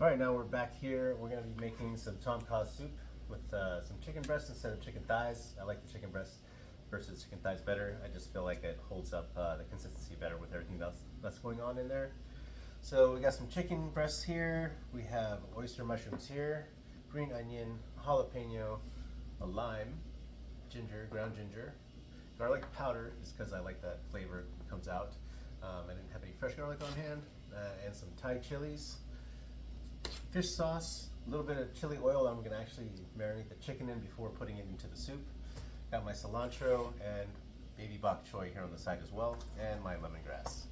All right, now we're back here. We're gonna be making some tom kha soup with some chicken breast instead of chicken thighs. I like the chicken breast versus chicken thighs better. I just feel like it holds up the consistency better with everything that's going on in there. So we got some chicken breasts here. We have oyster mushrooms here, green onion, jalapeno, a lime, ginger, ground ginger, garlic powder, just because I like that flavor comes out. I didn't have any fresh garlic on hand, and some Thai chilies, fish sauce, a little bit of chili oil. I'm gonna actually marinate the chicken in before putting it into the soup. Got my cilantro and baby bok choy here on the side as well, and my lemongrass.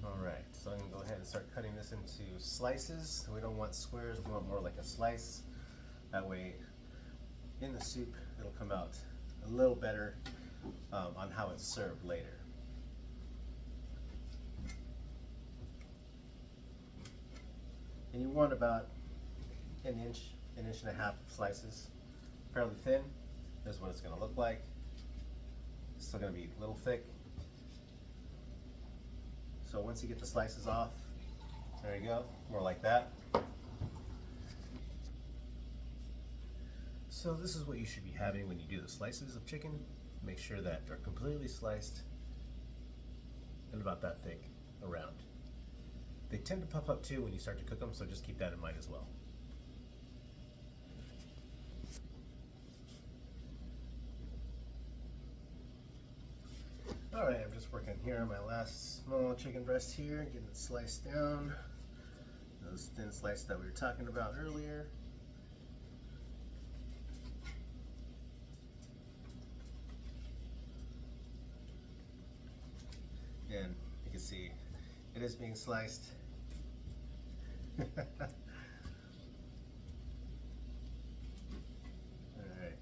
All right, so I'm gonna go ahead and start cutting this into slices. We don't want squares, we want more like a slice. That way, in the soup, it'll come out a little better on how it's served later. And you want about an inch and a half slices, fairly thin. This is what it's gonna look like. It's still gonna be a little thick. So once you get the slices off, there you go, more like that. So this is what you should be having when you do the slices of chicken. Make sure that they're completely sliced and about that thick around. They tend to puff up too when you start to cook them, so just keep that in mind as well. All right, I'm just working here on my last small chicken breast here, getting it sliced down. Those thin slices that we were talking about earlier. And you can see it is being sliced. All right.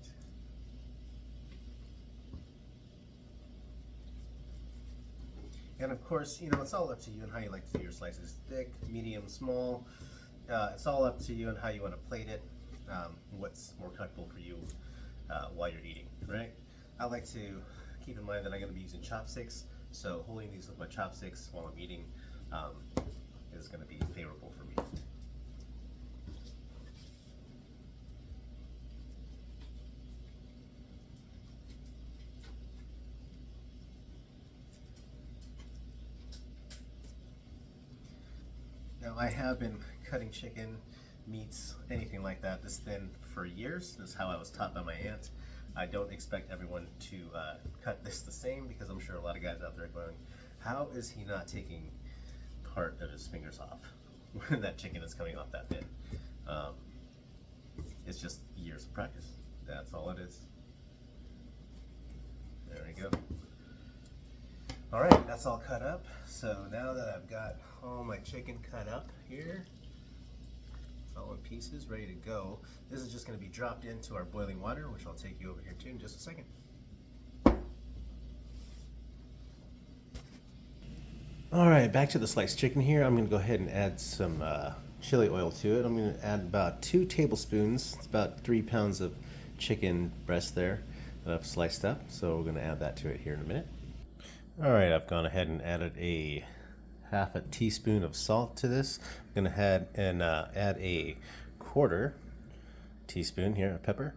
And of course, you know, it's all up to you and how you like to do your slices. Thick, medium, small. It's all up to you and how you want to plate it. What's more comfortable for you while you're eating, right? I like to keep in mind that I'm going to be using chopsticks. So holding these with my chopsticks while I'm eating is going to be favorable for me. Now I have been cutting chicken, meats, anything like that this thin for years. This is how I was taught by my aunt. I don't expect everyone to cut this the same, because I'm sure a lot of guys out there are going, how is he not taking part of his fingers off when that chicken is coming off that thin? It's just years of practice. That's all it is. There we go. All right, that's all cut up. So now that I've got all my chicken cut up here, it's all in pieces, ready to go. This is just gonna be dropped into our boiling water, which I'll take you over here to in just a second. All right, back to the sliced chicken here. I'm gonna go ahead and add some chili oil to it. I'm gonna add about 2 tablespoons. It's about 3 pounds of chicken breast there that I've sliced up. So we're gonna add that to it here in a minute. All right, I've gone ahead and added a half a teaspoon of salt to this. I'm gonna add a 1/4 teaspoon here of pepper.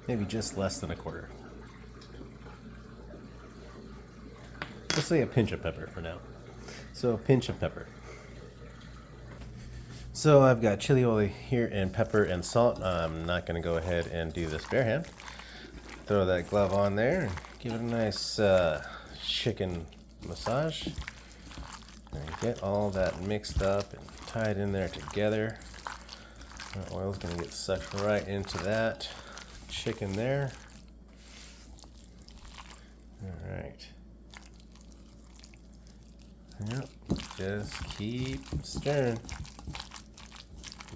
Maybe just less than 1/4. Let's say a pinch of pepper for now. So a pinch of pepper. So I've got chili oil here and pepper and salt. I'm not going to go ahead and do this bare hand. Throw that glove on there and give it a nice chicken massage. And get all that mixed up and tied in there together. The oil's going to get sucked right into that chicken there. All right. Yep, just keep stirring.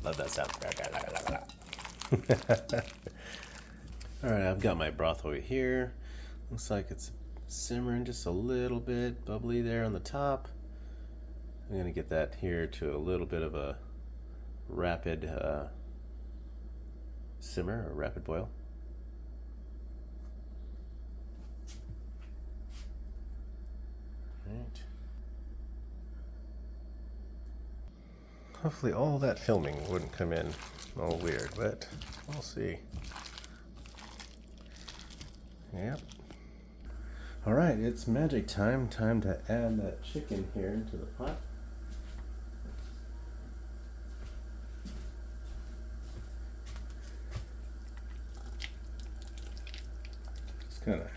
Love that sound. All right, I've got my broth over here. Looks like it's simmering just a little bit, bubbly there on the top. I'm gonna get that here to a little bit of a rapid simmer or rapid boil. Hopefully all that filming wouldn't come in all weird, but we'll see. Yep. Alright, it's magic time. Time to add that chicken here into the pot. Just kind of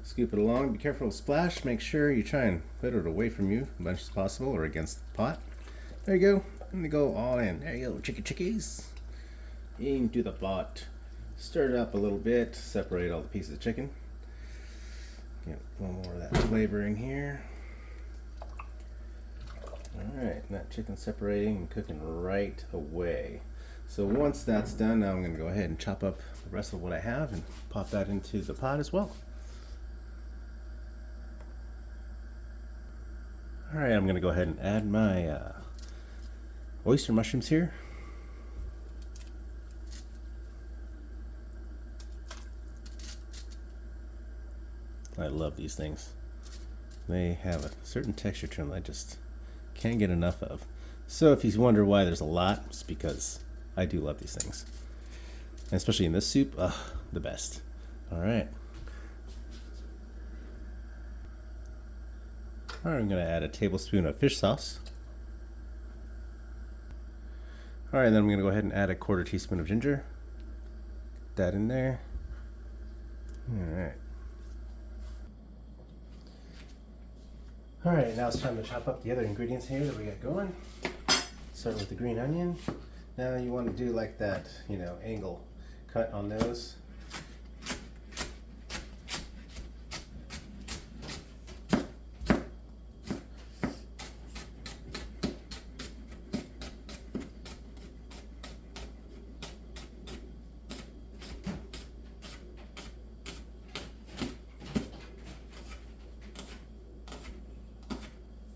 scoop it along. Be careful of splash. Make sure you try and put it away from you as much as possible or against the pot. There you go. And they go all in. There you go, chickies. Into the pot. Stir it up a little bit. Separate all the pieces of chicken. Get one more of that flavor in here. Alright, that chicken separating and cooking right away. So once that's done, now I'm going to go ahead and chop up the rest of what I have and pop that into the pot as well. Alright, I'm going to go ahead and add my oyster mushrooms here. I love these things. They have a certain texture to them I just can't get enough of. So if you wonder why there's a lot, it's because I do love these things. And especially in this soup, the best. Alright. Alright, I'm going to add a tablespoon of fish sauce. Alright, then I'm going to go ahead and add a 1/4 teaspoon of ginger. Get that in there. Alright. Alright, now it's time to chop up the other ingredients here that we got going. Start with the green onion. Now you want to do like that, angle cut on those.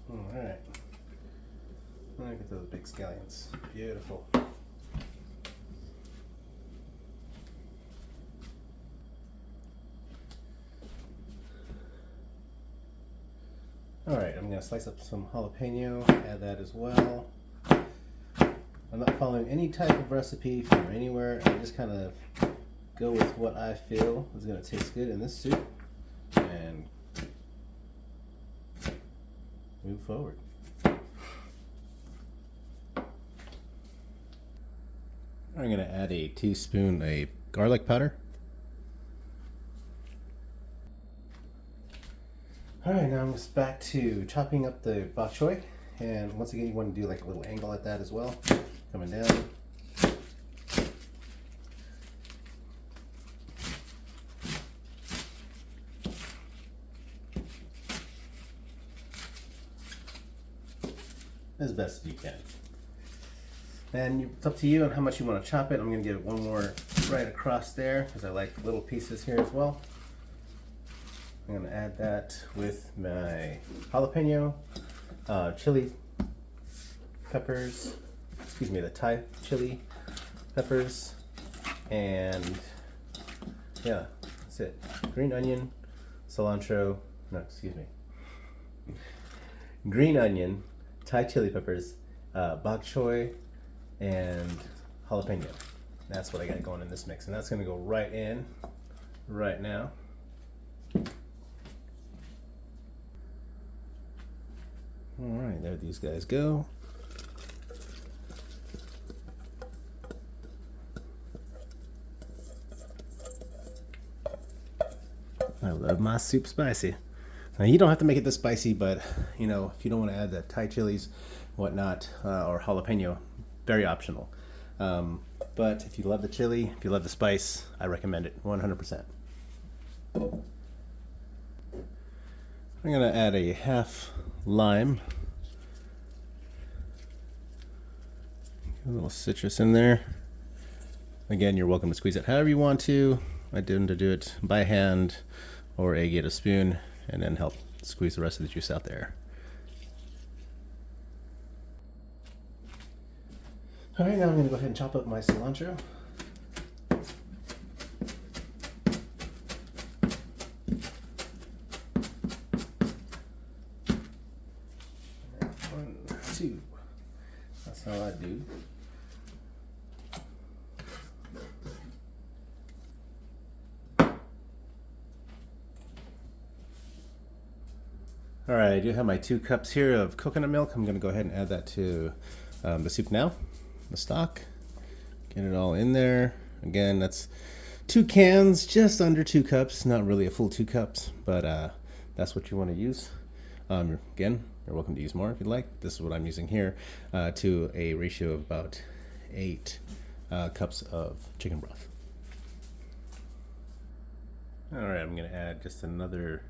Alright. Look at those big scallions. Beautiful. Alright, I'm going to slice up some jalapeno, add that as well. I'm not following any type of recipe from anywhere. I just kind of go with what I feel is going to taste good in this soup and move forward. I'm going to add a teaspoon of garlic powder. Alright, now I'm just back to chopping up the bok choy. And once again, you want to do like a little angle at that as well. Coming down. As best as you can. And it's up to you on how much you want to chop it. I'm going to give it one more right across there because I like little pieces here as well. I'm going to add that with my jalapeno, chili peppers, the Thai chili peppers, and yeah, that's it. Green onion, cilantro, green onion, Thai chili peppers, bok choy, and jalapeno. That's what I got going in this mix, and that's going to go right in right now. Alright, there these guys go. I love my soup spicy. Now you don't have to make it this spicy, but if you don't want to add the Thai chilies, whatnot, or jalapeno, very optional. But if you love the chili, if you love the spice, I recommend it 100%. I'm going to add a half lime. A little citrus in there. Again, you're welcome to squeeze it however you want to. I tend to do it by hand or get a spoon and then help squeeze the rest of the juice out there. Alright, now I'm going to go ahead and chop up my cilantro. One, two. That's all I do. All right, I do have my 2 cups here of coconut milk. I'm gonna go ahead and add that to the soup now, the stock. Get it all in there. Again, that's 2 cans, just under 2 cups. Not really a full 2 cups, but that's what you want to use. Again, you're welcome to use more if you'd like. This is what I'm using here to a ratio of about 8 cups of chicken broth. All right, I'm gonna add just another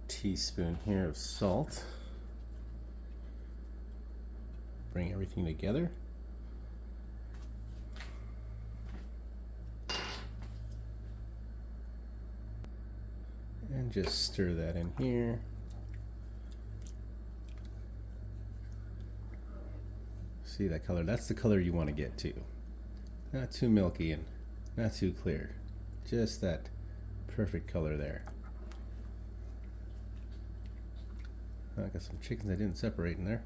teaspoon here of salt. Bring everything together. And just stir that in here. See that color? That's the color you want to get to. Not too milky and not too clear. Just that perfect color there. I got some chickens I didn't separate in there.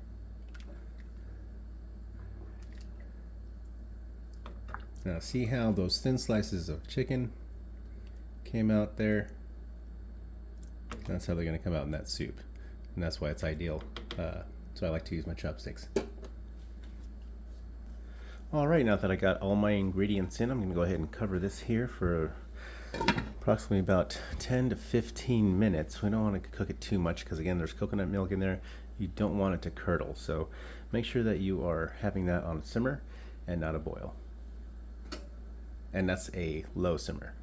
Now see how those thin slices of chicken came out there? That's how they're going to come out in that soup. And that's why it's ideal. So I like to use my chopsticks. Alright, now that I got all my ingredients in, I'm going to go ahead and cover this here for approximately about 10 to 15 minutes. We don't want to cook it too much because again there's coconut milk in there. You don't want it to curdle, so make sure that you are having that on a simmer and not a boil. And that's a low simmer.